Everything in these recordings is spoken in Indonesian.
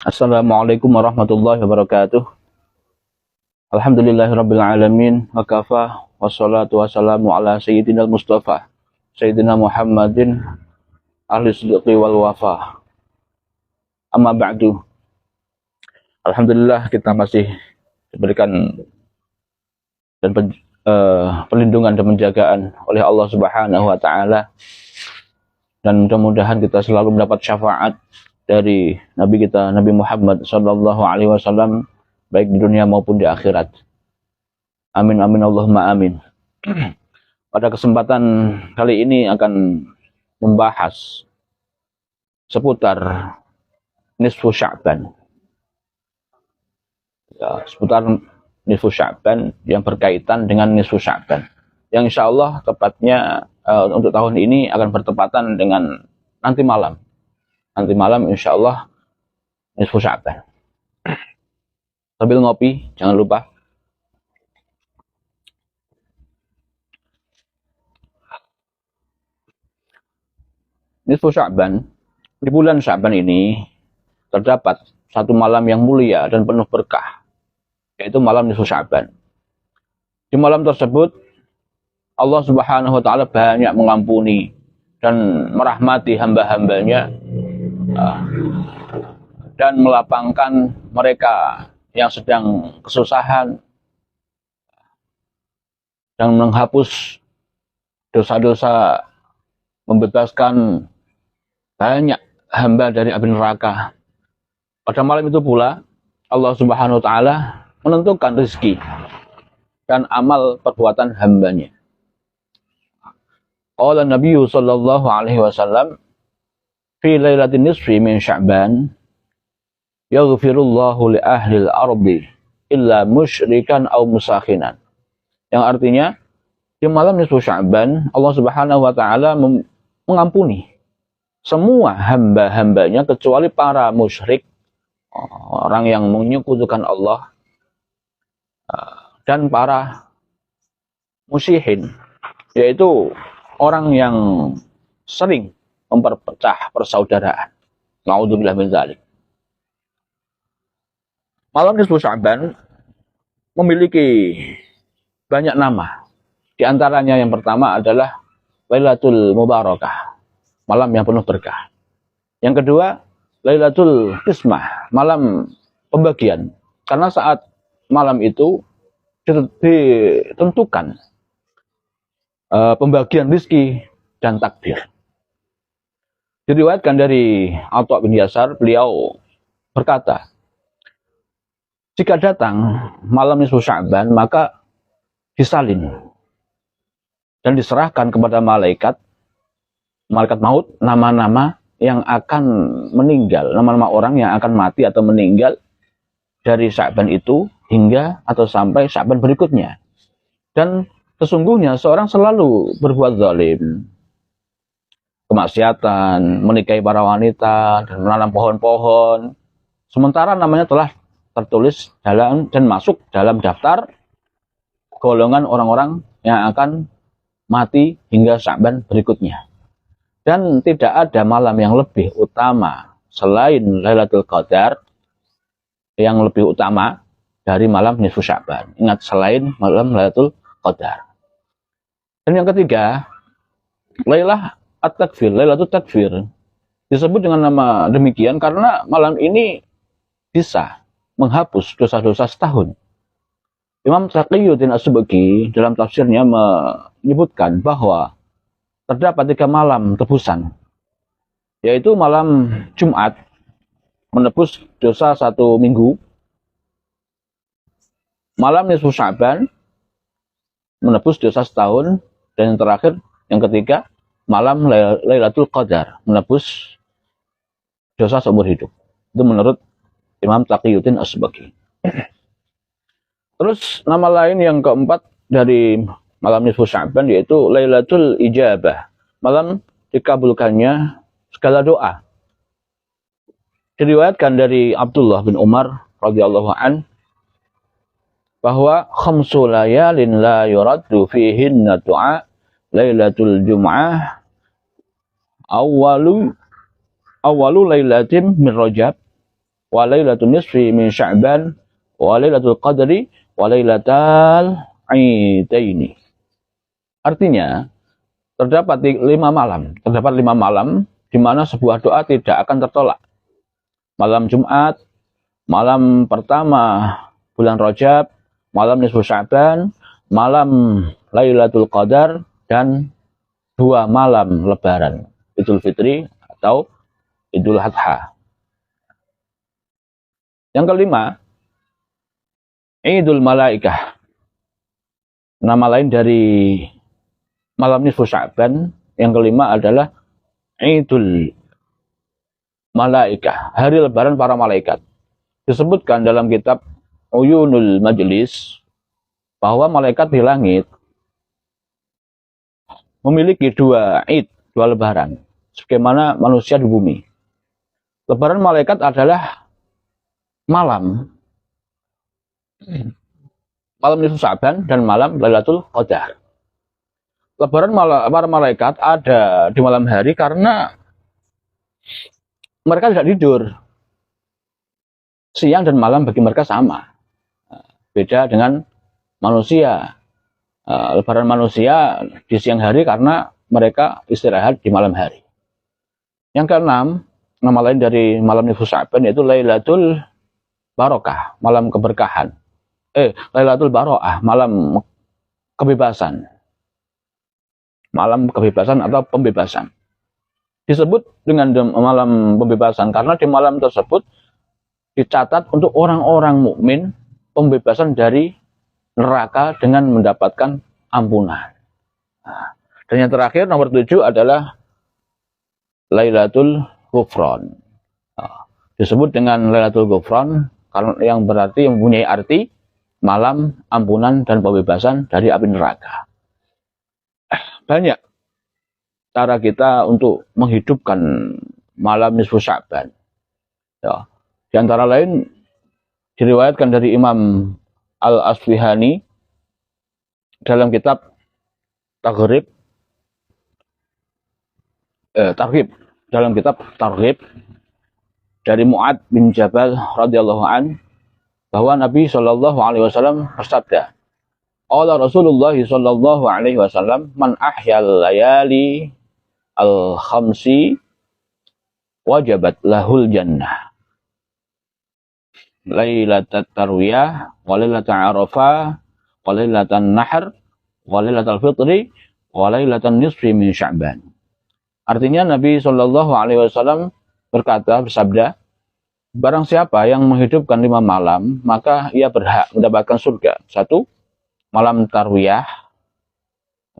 Assalamualaikum warahmatullahi wabarakatuh. Alhamdulillahirabbil alamin wa kafa wassalatu wassalamu ala sayyidina Mustafa Sayyidina Muhammadin ahli sidqi wal wafa. Amma ba'du. Alhamdulillah kita masih diberikan dan perlindungan dan penjagaan oleh Allah Subhanahu wa taala, dan mudah-mudahan kita selalu mendapat syafaat dari Nabi kita Nabi Muhammad sallallahu alaihi wasallam baik di dunia maupun di akhirat. Amin amin Allahumma amin. Pada kesempatan kali ini akan membahas seputar nisfu Sya'ban. Ya, seputar nisfu Sya'ban yang berkaitan dengan nisfu Sya'ban. Yang insya Allah tepatnya untuk tahun ini akan bertepatan dengan nanti malam. Nanti malam insya Allah nisfu Sya'ban. Sambil ngopi, jangan lupa. Nisfu Sya'ban, di bulan Sya'ban ini terdapat satu malam yang mulia dan penuh berkah, yaitu malam nisfu Sya'ban. Di malam tersebut Allah Subhanahu wa taala banyak mengampuni dan merahmati hamba-hambanya dan melapangkan mereka yang sedang kesusahan dan menghapus dosa-dosa, membebaskan banyak hamba dari api neraka. Pada malam itu pula Allah Subhanahu wa taala menentukan rezeki dan amal perbuatan hambanya. Qala Nabi sallallahu alaihi wasallam fi lailatin nisfi min Sya'ban yaghfirullahu li ahli al-ardi illa musyrikan aw musakhinan. Yang artinya di malam nisfu Sya'ban Allah Subhanahu wa taala mengampuni semua hamba-hambanya kecuali para musyrik, orang yang menyekutukan Allah, dan para musyihin, yaitu orang yang sering memperpecah persaudaraan. Na'udzubillah min dzalik. Malam nisfu Sya'ban memiliki banyak nama. Di antaranya yang pertama adalah Lailatul Mubarakah, malam yang penuh berkah. Yang kedua, Lailatul Qismah, malam pembagian. Karena saat malam itu ditentukan pembagian rezeki dan takdir. Diriwayatkan dari Atha bin Yasar, beliau berkata, jika datang malam nisfu Sya'ban maka disalin dan diserahkan kepada malaikat maut nama-nama yang akan meninggal, nama-nama orang yang akan mati atau meninggal dari Sya'ban itu hingga atau sampai Sya'ban berikutnya. Dan sesungguhnya seorang selalu berbuat zalim, kemaksiatan, menikahi para wanita, dan menanam pohon-pohon, sementara namanya telah tertulis dalam dan masuk dalam daftar golongan orang-orang yang akan mati hingga Sya'ban berikutnya. Dan tidak ada malam yang lebih utama selain Lailatul Qadar yang lebih utama dari malam nisfu Sya'ban. Ingat, selain malam Lailatul Qadar. Dan yang ketiga, Lailah At-Takfir, Lailatul Takfir. Disebut dengan nama demikian karena malam ini bisa menghapus dosa-dosa setahun. Imam Taqiyuddin As-Subki dalam tafsirnya menyebutkan bahwa terdapat 3 malam tebusan, yaitu malam Jumat menebus dosa 1 minggu, malam nisfu Sya'ban menebus dosa setahun, dan yang terakhir, yang ketiga, malam Lailatul Qadar menebus dosa seumur hidup. Itu menurut Imam Taqiyuddin As-Subki. Terus nama lain yang keempat dari malam nisfu Sya'ban yaitu Lailatul Ijabah, malam dikabulkannya segala doa. Diriwayatkan dari Abdullah bin Umar radhiyallahu an bahwa khamsu layalin la yuraddu fihinna du'a Lailatul Jum'ah awalu lailatin min Rajab wa lailatul nisfi min Sya'ban wa lailatul qadri wa lailatal idaini. Artinya terdapat 5 malam di mana sebuah doa tidak akan tertolak. Malam Jumat, malam pertama bulan Rajab, malam nisfu Sya'ban, malam Lailatul Qadar, dan 2 malam Lebaran, Idul Fitri atau Idul Adha. Yang kelima, Idul Malaikah. Nama lain dari malam nisfu Sya'ban yang kelima adalah Idul Malaikah, hari lebaran para malaikat. Disebutkan dalam kitab Uyunul Majlis bahwa malaikat di langit memiliki 2 id, 2 lebaran, sebagaimana manusia di bumi. Lebaran malaikat adalah malam nisfu Sya'ban dan malam Lailatul Qadar. Lebaran para malaikat ada di malam hari karena mereka tidak tidur. Siang dan malam bagi mereka sama. Beda dengan manusia. Lebaran manusia di siang hari karena mereka istirahat di malam hari. Yang keenam, nama lain dari malam nisfu Sya'ban yaitu Lailatul Barokah, malam keberkahan. Lailatul Baroah, malam kebebasan. Malam kebebasan atau pembebasan. Disebut dengan malam pembebasan karena di malam tersebut dicatat untuk orang-orang mukmin pembebasan dari neraka dengan mendapatkan ampunan. Dan yang terakhir nomor 7 adalah Lailatul Ghufran. Disebut dengan Lailatul Ghufran karena yang berarti mempunyai arti malam ampunan dan pembebasan dari api neraka. Banyak cara kita untuk menghidupkan malam nisfu Sya'ban. Ya. Di antara lain diriwayatkan dari Imam Al-Asfihani dalam kitab Targhib, dalam kitab Targhib dari Mu'ad bin Jabal radhiyallahu an bahwa Nabi Shallallahu alaihi wasallam bersabda, qala Rasulullah sallallahu alaihi wasallam, man ahyal layali al-khamsi wajabat lahul jannah. Lailatul tarwiyah, wa lailatul arafah, wa lailatul nahr, wa lailatul fitri, wa lailatul nisfi min Sya'ban. Artinya Nabi Shallallahu alaihi wasallam bersabda, barang siapa yang menghidupkan 5 malam, maka ia berhak mendapatkan surga. 1. Malam tarwiyah,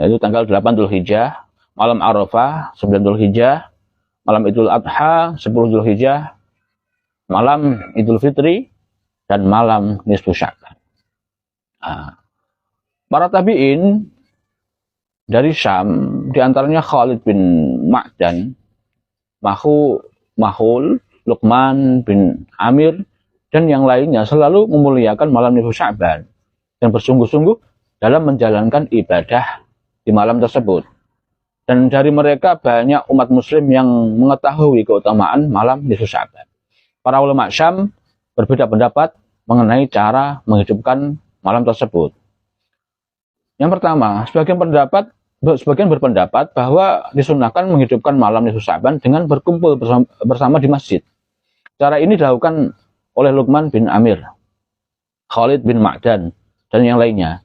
yaitu tanggal 8 Dzulhijjah, malam Arafah 9 Dzulhijjah, malam Idul Adha 10 Dzulhijjah, malam Idul Fitri, dan malam nisfu Sya'ban. Para tabi'in dari Syam, diantaranya Khalid bin Ma'dan, Mahul, Luqman bin Amir, dan yang lainnya selalu memuliakan malam nisfu Sya'ban dan bersungguh-sungguh dalam menjalankan ibadah di malam tersebut. Dan dari mereka banyak umat muslim yang mengetahui keutamaan malam nisfu Sya'ban. Para ulama Syam berbeda pendapat mengenai cara menghidupkan malam tersebut. Yang pertama, sebagian berpendapat bahwa disunahkan menghidupkan malam nisfu Sya'ban dengan berkumpul bersama di masjid. Cara ini dilakukan oleh Luqman bin Amir, Khalid bin Ma'dan, dan yang lainnya.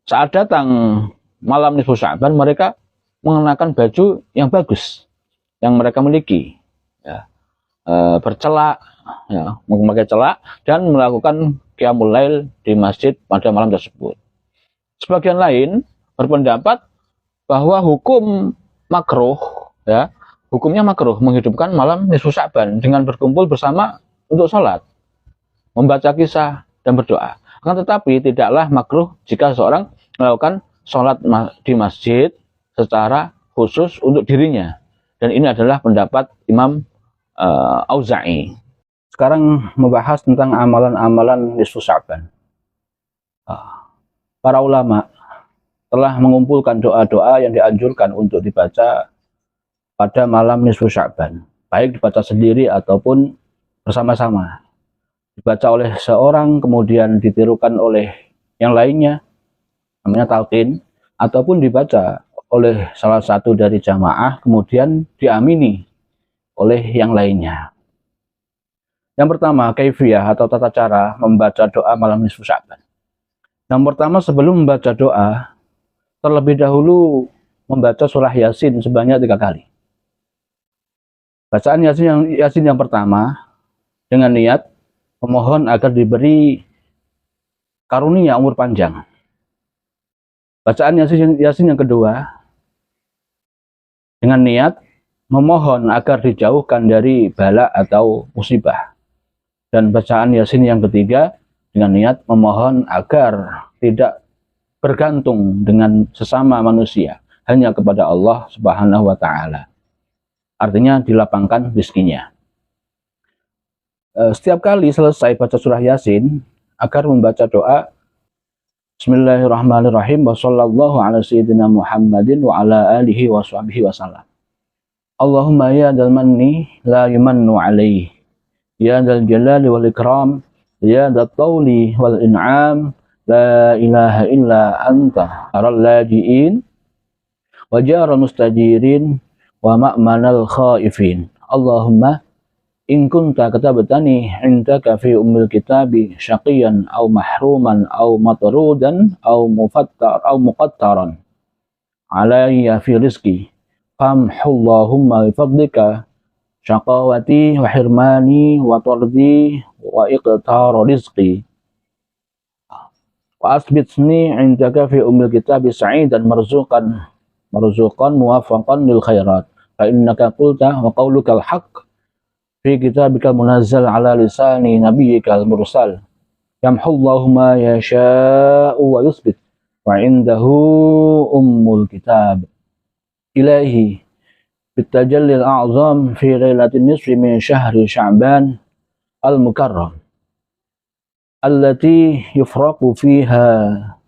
Saat datang malam nisfu Sya'ban, mereka mengenakan baju yang bagus yang mereka miliki, ya, bercelak, ya, memakai celak, dan melakukan qiyamul lail di masjid pada malam tersebut. Sebagian lain berpendapat bahwa hukumnya makruh menghidupkan malam nisfu Sya'ban dengan berkumpul bersama untuk sholat, membaca kisah, dan berdoa. Akan tetapi tidaklah makruh jika seorang melakukan sholat di masjid secara khusus untuk dirinya. Dan ini adalah pendapat Imam Auza'i. Sekarang membahas tentang amalan-amalan nisfu Sya'ban. Para ulama telah mengumpulkan doa-doa yang dianjurkan untuk dibaca pada malam nisfu Sya'ban, baik dibaca sendiri ataupun bersama-sama. dibaca oleh seorang kemudian ditirukan oleh yang lainnya, namanya talqin, ataupun dibaca oleh salah satu dari jamaah kemudian diamini oleh yang lainnya. Yang pertama, kaifiyah atau tata cara membaca doa malam nisfu Sya'ban. Yang pertama, sebelum membaca doa, terlebih dahulu membaca surah Yasin sebanyak 3 kali. Bacaan Yasin yang pertama dengan niat memohon agar diberi karunia umur panjang. Bacaan Yasin yang kedua dengan niat memohon agar dijauhkan dari bala atau musibah. Dan bacaan Yasin yang ketiga dengan niat memohon agar tidak bergantung dengan sesama manusia, hanya kepada Allah Subhanahu wa Ta'ala. Artinya dilapangkan rezekinya. Setiap kali selesai baca surah Yasin, agar membaca doa Bismillahirrahmanirrahim wa sallallahu ala sayyidina Muhammadin wa ala alihi wa sahbihi wa sallam. Allahumma ya dal manni la yumannu alaihi, ya dal jalali wal ikram, ya dal tawli wal in'am, la ilaha illa anta aral laji'in wa jaral mustajirin wa ma'manal khaifin. Allahumma in kunta katabtani indaka fi ummil kitabi syaqiyan aw mahruman aw matrudan aw muqattaran alayya fi rizqi famhullahumma bifadlika syaqawati wa hirmani wa tardi wa iqtar rizqi wa asbitni indaka fi ummil kitabi sa'idan marzuqan muwafaqan lil khairat fa innaka qulta wa qawlukal haqq fi kitabikal munazzal ala lisani nabiyyikal mursal yamhullahu ma yasha'u wa yusbit wa indahu ummul kitab ilahi bitajallil a'zam fi lailatin nisfi min syahri sya'ban al-mukarram allati yufraqu fiha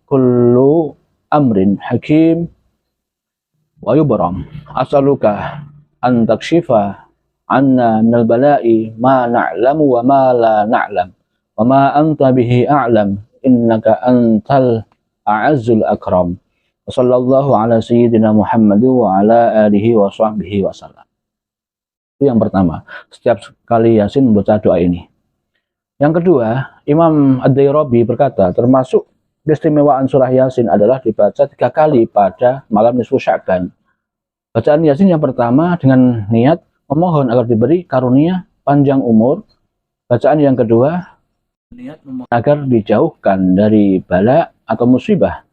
kullu amrin hakim wa yubram. As'aluka an takshifa anna minal bala'i ma na'lamu wa ma la na'lam wa ma anta bihi a'lam innaka antal a'azzul akram. Sallallahu ala sayyidina Muhammad wa ala alihi wa sahbihi wa sallam. Itu yang pertama, setiap kali Yasin membaca doa ini. Yang kedua, Imam Ad-Dairabi berkata, termasuk keistimewaan surah Yasin adalah dibaca 3 kali pada malam nisfu Sya'ban. Bacaan Yasin yang pertama dengan niat memohon agar diberi karunia panjang umur. Bacaan yang kedua, niat memohon agar dijauhkan dari bala atau musibah.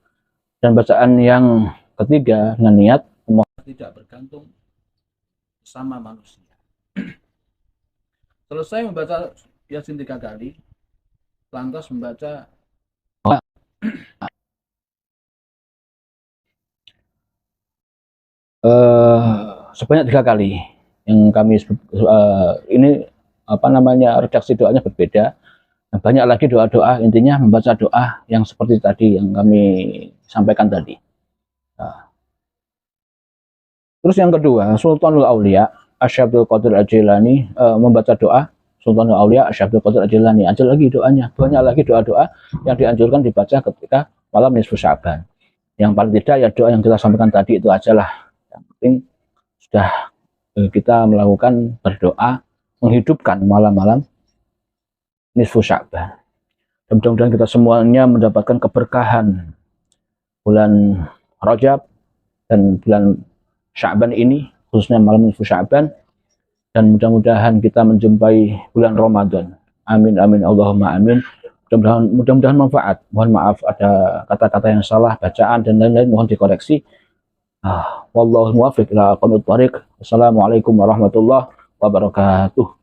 Dan bacaan yang ketiga dengan niat memohon tidak bergantung sama manusia. Selesai membaca Yasin 3 kali, lantas membaca sebanyak 3 kali. Yang kami ini redaksi doanya berbeda. Banyak lagi doa-doa, intinya membaca doa yang seperti tadi yang kami sampaikan tadi. Terus yang kedua, Sultanul Aulia Asy Abdul Qadir Al-Jilani membaca doa Sultanul Aulia Asy Abdul Qadir Al-Jilani. Ada lagi doanya, banyak lagi doa-doa yang dianjurkan dibaca ketika malam nisfu Sya'ban. Yang paling tidak ya doa yang kita sampaikan tadi itu aja lah. Yang penting sudah kita melakukan berdoa menghidupkan malam-malam nisfu Sya'ban. Mudah-mudahan kita semuanya mendapatkan keberkahan bulan Rajab dan bulan Sya'ban ini, khususnya malam nisfu Sya'ban, dan mudah-mudahan kita menjumpai bulan Ramadan. Amin amin Allahumma amin. Mudah-mudahan manfaat. Mohon maaf ada kata-kata yang salah, bacaan dan lain-lain, mohon dikoreksi. Wallahu muwaffiq ila aqwamit thariq. Wassalamualaikum warahmatullahi wabarakatuh.